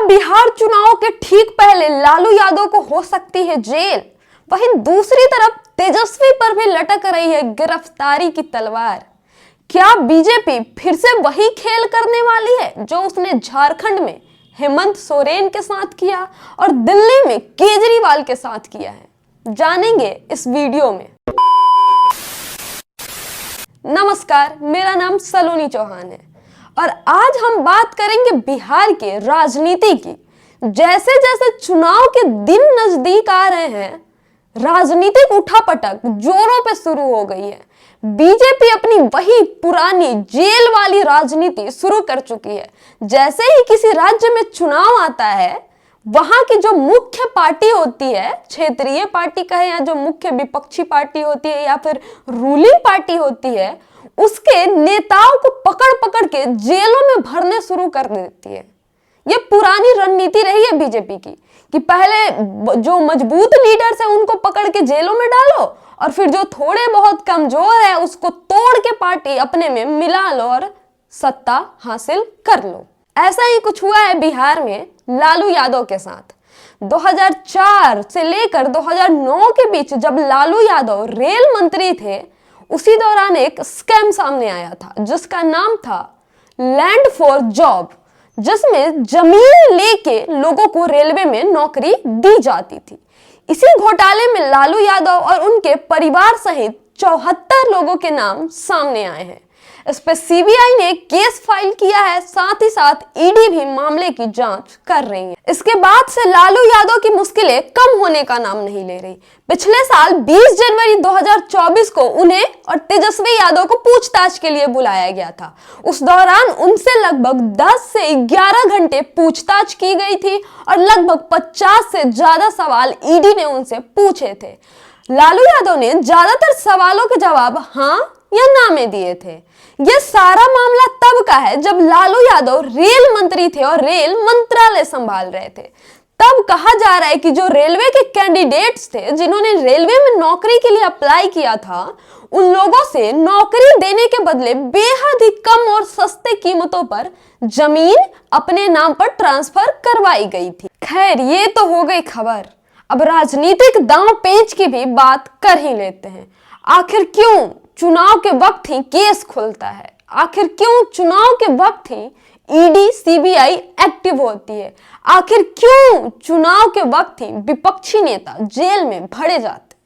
बिहार चुनाव के ठीक पहले लालू यादव को हो सकती है जेल, वहीं दूसरी तरफ तेजस्वी पर भी लटक रही है गिरफ्तारी की तलवार। क्या बीजेपी फिर से वही खेल करने वाली है जो उसने झारखंड में हेमंत सोरेन के साथ किया और दिल्ली में केजरीवाल के साथ किया है? जानेंगे इस वीडियो में। नमस्कार, मेरा नाम सलोनी चौहान है और आज हम बात करेंगे बिहार के राजनीति की। जैसे जैसे चुनाव के दिन नजदीक आ रहे हैं, राजनीतिक उठापटक जोरों पे शुरू हो गई है। बीजेपी अपनी वही पुरानी जेल वाली राजनीति शुरू कर चुकी है। जैसे ही किसी राज्य में चुनाव आता है, वहां की जो मुख्य पार्टी होती है, क्षेत्रीय पार्टी कहे या जो मुख्य विपक्षी पार्टी होती है या फिर रूलिंग पार्टी होती है, उसके नेताओं को पकड़ पकड़ के जेलों में भरने शुरू कर देती है। ये पुरानी रणनीति रही है बीजेपी की कि पहले जो मजबूत लीडर्स है उनको पकड़ के जेलों में डालो और फिर जो थोड़े बहुत कमजोर है उसको तोड़ के पार्टी अपने में मिला लो और सत्ता हासिल कर लो। ऐसा ही कुछ हुआ है बिहार में लालू यादव के साथ। 2004 से लेकर 2009 के बीच जब लालू यादव रेल मंत्री थे, उसी दौरान एक स्कैम सामने आया था जिसका नाम था लैंड फॉर जॉब, जिसमें जमीन लेके लोगों को रेलवे में नौकरी दी जाती थी। इसी घोटाले में लालू यादव और उनके परिवार सहित 74 लोगों के नाम सामने आए हैं। इस पर सीबीआई ने केस फाइल किया है, साथ ही साथ ईडी भी मामले की जांच कर रही है। इसके बाद से लालू यादव की मुश्किलें कम होने का नाम नहीं ले रही। पिछले साल 20 जनवरी 2024 को उन्हें और तेजस्वी यादव को पूछताछ के लिए बुलाया गया था। उस दौरान उनसे लगभग 10 से 11 घंटे पूछताछ की गई थी और लगभग 50 से ज्यादा सवाल ईडी ने उनसे पूछे थे। लालू यादव ने ज्यादातर सवालों के जवाब हाँ या ना में दिए थे। यह सारा मामला तब का है जब लालू यादव रेल मंत्री थे और रेल मंत्रालय संभाल रहे थे। तब कहा जा रहा है कि जो रेलवे के कैंडिडेट्स थे जिन्होंने रेलवे में नौकरी के लिए अप्लाई किया था, उन लोगों से नौकरी देने के बदले बेहद ही कम और सस्ते कीमतों पर जमीन अपने नाम पर ट्रांसफर करवाई गई थी। खैर, ये तो हो गई खबर। अब राजनीतिक दांव पेंच की भी बात कर ही लेते हैं। आखिर क्यों चुनाव के वक्त ही केस खुलता है? आखिर क्यों चुनाव के वक्त ही ईडी सीबीआई एक्टिव होती है? आखिर क्यों चुनाव के वक्त ही विपक्षी नेता जेल में भरे जाते हैं?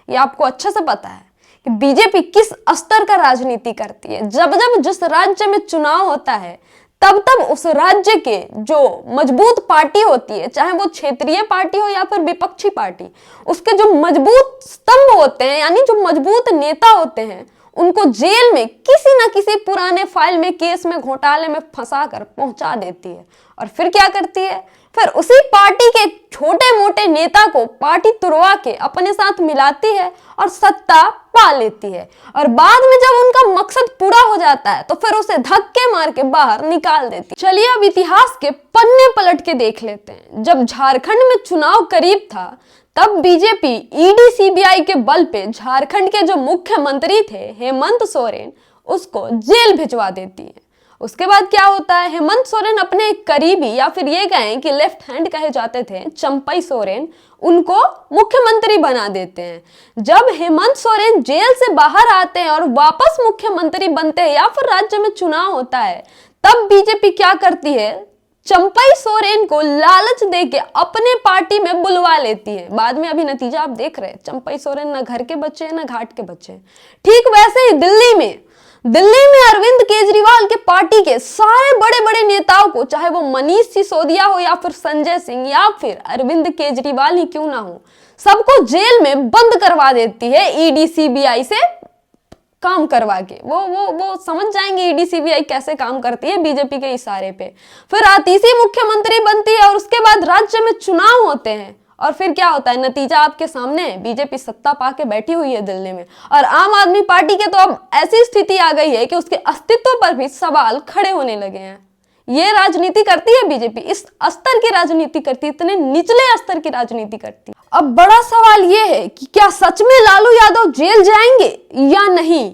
ये आपको अच्छे से पता है कि बीजेपी किस स्तर का राजनीति करती है। जब जब जिस राज्य में चुनाव होता है, तब तब उस राज्य के जो मजबूत पार्टी होती है, चाहे वो क्षेत्रीय पार्टी हो या फिर विपक्षी पार्टी, उसके जो मजबूत स्तंभ होते हैं यानी जो मजबूत नेता होते हैं, उनको जेल में किसी ना किसी पुराने फाइल में, केस में, घोटाले में फंसा कर पहुंचा देती है। और फिर क्या करती है? फिर उसी पार्टी के छोटे मोटे नेता को पार्टी तुड़वा के अपने साथ मिलाती है और सत्ता पा लेती है। और बाद में जब उनका मकसद पूरा हो जाता है तो फिर उसे धक्के मार के बाहर निकाल देती है। चलिए अब इतिहास के पन्ने पलट के देख लेते हैं। जब झारखंड में चुनाव करीब था, तब बीजेपी ईडी सीबीआई के बल पे झारखंड के जो मुख्यमंत्री थे हेमंत सोरेन, उसको जेल भिजवा देती है। उसके बाद क्या होता है? हेमंत सोरेन अपने करीबी या फिर ये कहें कि लेफ्ट हैंड कहे जाते थे चंपई सोरेन, उनको मुख्यमंत्री बना देते हैं। जब हेमंत सोरेन जेल से बाहर आते हैं और वापस मुख्यमंत्री बनते हैं या फिर राज्य में चुनाव होता है, तब बीजेपी क्या करती है? चंपई सोरेन को लालच देके अपने पार्टी में बुलवा लेती है। बाद में अभी नतीजा आप देख रहे हैं, चंपई सोरेन ना घर के बच्चे हैं ना घाट के बच्चे हैं। ठीक वैसे ही दिल्ली में अरविंद केजरीवाल के पार्टी के सारे बड़े बड़े नेताओं को, चाहे वो मनीष सिसोदिया हो या फिर संजय सिंह या फिर अरविंद केजरीवाल ही क्यों ना हो, सबको जेल में बंद करवा देती है ईडी सीबीआई से काम करवा के। वो समझ जाएंगे ईडी सीबीआई कैसे काम करती है बीजेपी के इशारे पे। फिर आतीसी मुख्यमंत्री बनती है और उसके बाद राज्य में चुनाव होते हैं और फिर क्या होता है? नतीजा आपके सामने है। बीजेपी सत्ता पाके बैठी हुई है दिल्ली में और आम आदमी पार्टी के तो अब ऐसी स्थिति आ गई है कि उसके अस्तित्व पर भी सवाल खड़े होने लगे हैं। ये राजनीति करती है बीजेपी, इस स्तर की राजनीति करती है, इतने निचले स्तर की राजनीति करती है। अब बड़ा सवाल ये है कि क्या सच में लालू यादव जेल जाएंगे या नहीं?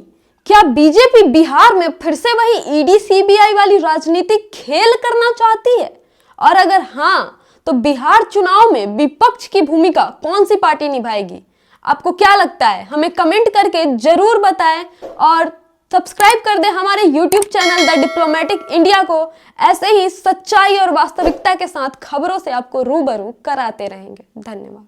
क्या बीजेपी बिहार में फिर से वही ईडी सीबीआई वाली राजनीतिक खेल करना चाहती है? और अगर हाँ, तो बिहार चुनाव में विपक्ष की भूमिका कौन सी पार्टी निभाएगी? आपको क्या लगता है? हमें कमेंट करके जरूर बताएं और सब्सक्राइब कर दें हमारे YouTube channel the diplomatic India को। ऐसे ही सच्चाई और वास्तविकता के साथ खबरों से आपको रूबरू कराते रहेंगे। धन्यवाद।